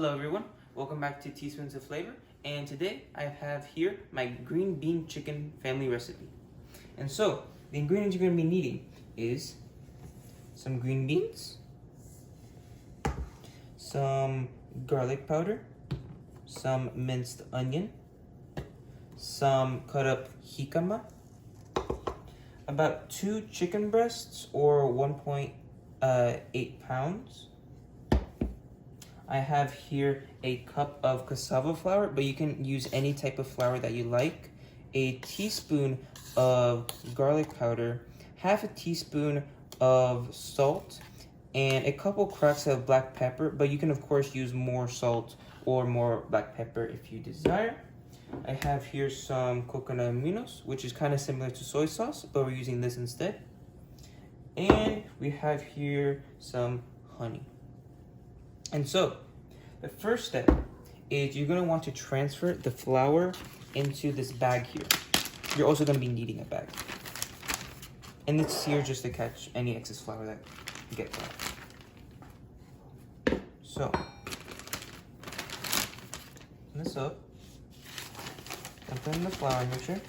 Hello everyone, welcome back to Teaspoons of Flavor, and today I have here my green bean chicken family recipe. And so, the ingredients you're going to be needing is some green beans, some garlic powder, some minced onion, some cut up jicama, about 2 chicken breasts or 1.8 pounds. I have here a cup of cassava flour, but you can use any type of flour that you like. A teaspoon of garlic powder, half a teaspoon of salt, and a couple cracks of black pepper, but you can of course use more salt or more black pepper if you desire. I have here some Coconut Aminos, which is kind of similar to soy sauce, but we're using this instead. And we have here some honey. And so, the first step is you're going to want to transfer the flour into this bag here. You're also going to be needing a bag. And it's here just to catch any excess flour that gets out. So, open this up. Dump in the flour mixture.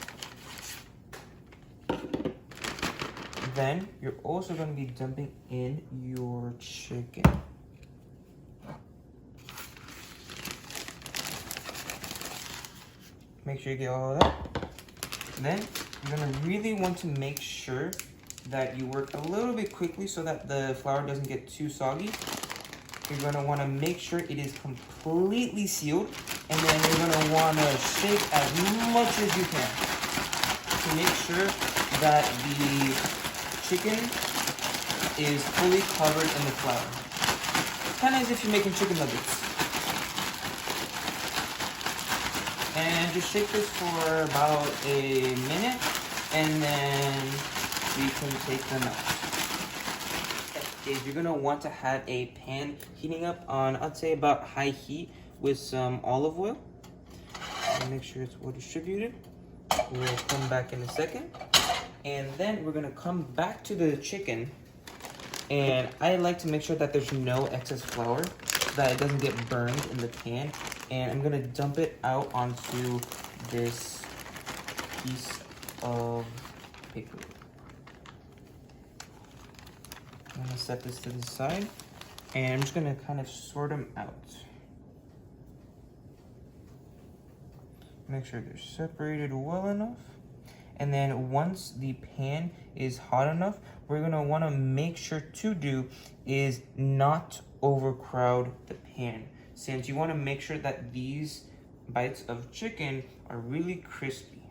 Then, you're also going to be dumping in your chicken. Make sure you get all of that. Then you're gonna really want to make sure that you work a little bit quickly so that the flour doesn't get too soggy. You're gonna wanna make sure it is completely sealed, and then you're gonna wanna shake as much as you can to make sure that the chicken is fully covered in the flour. It's kind of as if you're making chicken nuggets. And just shake this for about a minute, and then we can take them out. You're gonna want to have a pan heating up on, I'd say, about high heat with some olive oil. And make sure it's well distributed. We'll come back in a second. And then we're gonna come back to the chicken. And I like to make sure that there's no excess flour, so that it doesn't get burned in the pan. And I'm gonna dump it out onto this piece of paper. I'm gonna set this to the side, and I'm just gonna kind of sort them out. Make sure they're separated well enough. And then once the pan is hot enough, we're gonna wanna make sure to do is not overcrowd the pan, since you want to make sure that these bites of chicken are really crispy.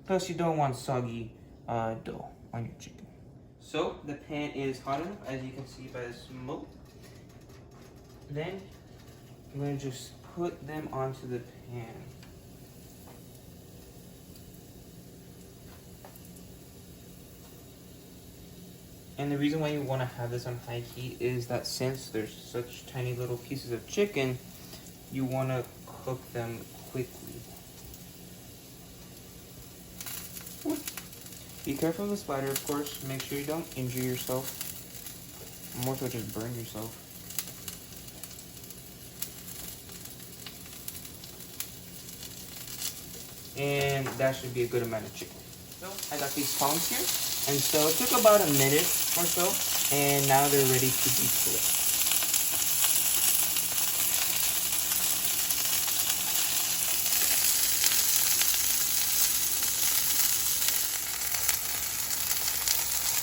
Plus, you don't want soggy dough on your chicken. So, the pan is hot enough, as you can see by the smoke. Then, I'm going to just put them onto the pan. And the reason why you want to have this on high heat is that since there's such tiny little pieces of chicken, you want to cook them quickly. Be careful of the splatter, of course. Make sure you don't injure yourself. More so just burn yourself. And that should be a good amount of chicken. So I got these tongs here. And so it took about a minute or so, and now they're ready to be split.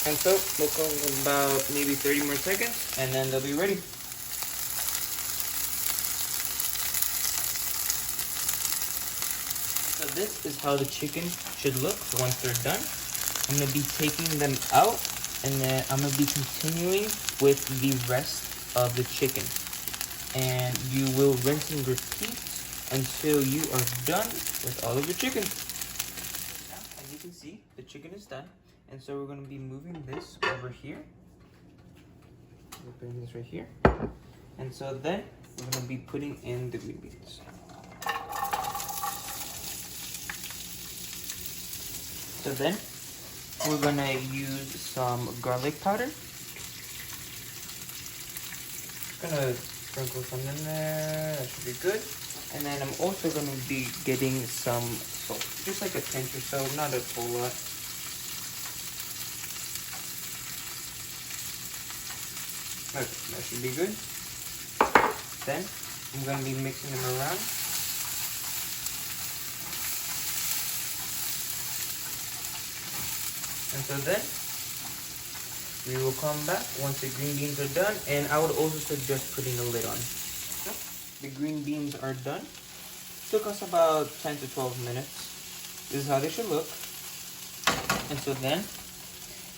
And so we'll go about maybe 30 more seconds, and then they'll be ready. So this is how the chicken should look once they're done. I'm going to be taking them out, and then I'm going to be continuing with the rest of the chicken. And you will rinse and repeat until you are done with all of your chicken. Now, as you can see, the chicken is done. And so we're going to be moving this over here. We're putting this right here. And so then we're going to be putting in the green beans. So then we're gonna use some garlic powder. Gonna sprinkle some in there. That should be good. And then I'm also going to be getting some salt, just like a pinch or so, not a whole lot. Okay, that should be good. Then I'm going to be mixing them around. And so then we will come back once the green beans are done, and I would also suggest putting a lid on. The green beans are done. Took us about 10 to 12 minutes. This is how they should look. And so then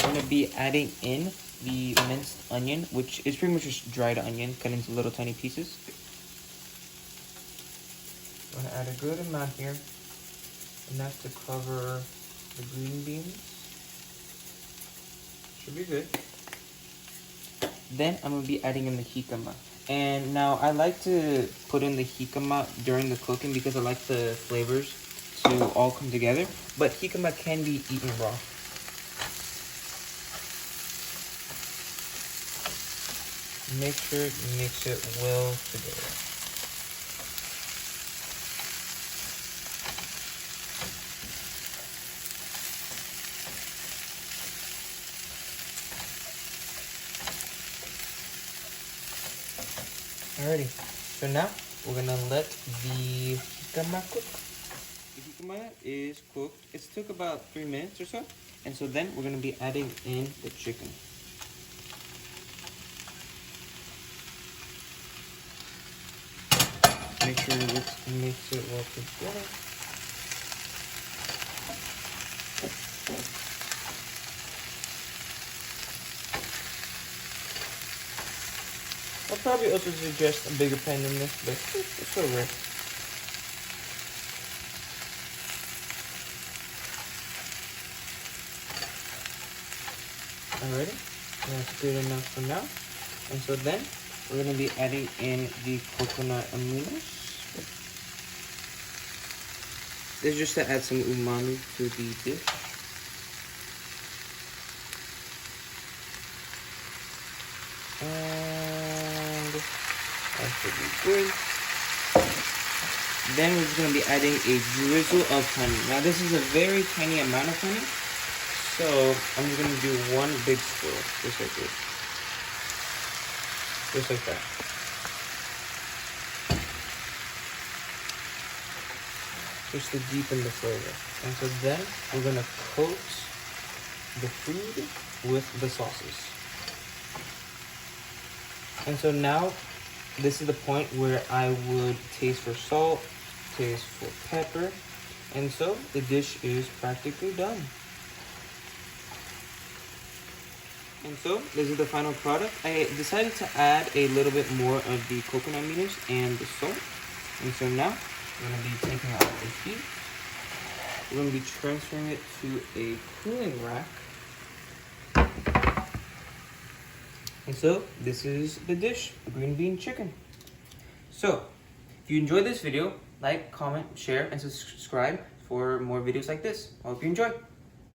I'm going to be adding in the minced onion, which is pretty much just dried onion cut into little tiny pieces. I'm going to add a good amount here, and that's to cover the green beans. Should be good. Then I'm going to be adding in the jicama. And now I like to put in the jicama during the cooking because I like the flavors to all come together. But jicama can be eaten raw. Make sure you mix it well together. Alrighty, so now we're gonna let the jicama cook. The jicama is cooked. It took about 3 minutes or so. And so then we're gonna be adding in the chicken. Make sure let's mix it well together. I'll probably also suggest a bigger pan than this, but it's so rare. Alrighty, that's good enough for now. And so then we're going to be adding in the Coconut Aminos. This is just to add some umami to the dish. And that should be good. Then we're just going to be adding a drizzle of honey. Now this is a very tiny amount of honey, so I'm just going to do one big swirl, just like this. Just like that. Just to deepen the flavor. And so then we're going to coat the food with the sauces. And so now, this is the point where I would taste for salt, taste for pepper, and so the dish is practically done. And so, this is the final product. I decided to add a little bit more of the coconut aminos and the salt. And so now, we're going to be taking out the heat. We're going to be transferring it to a cooling rack. And so, this is the dish, the green bean chicken. So, if you enjoyed this video, like, comment, share, and subscribe for more videos like this. I hope you enjoy.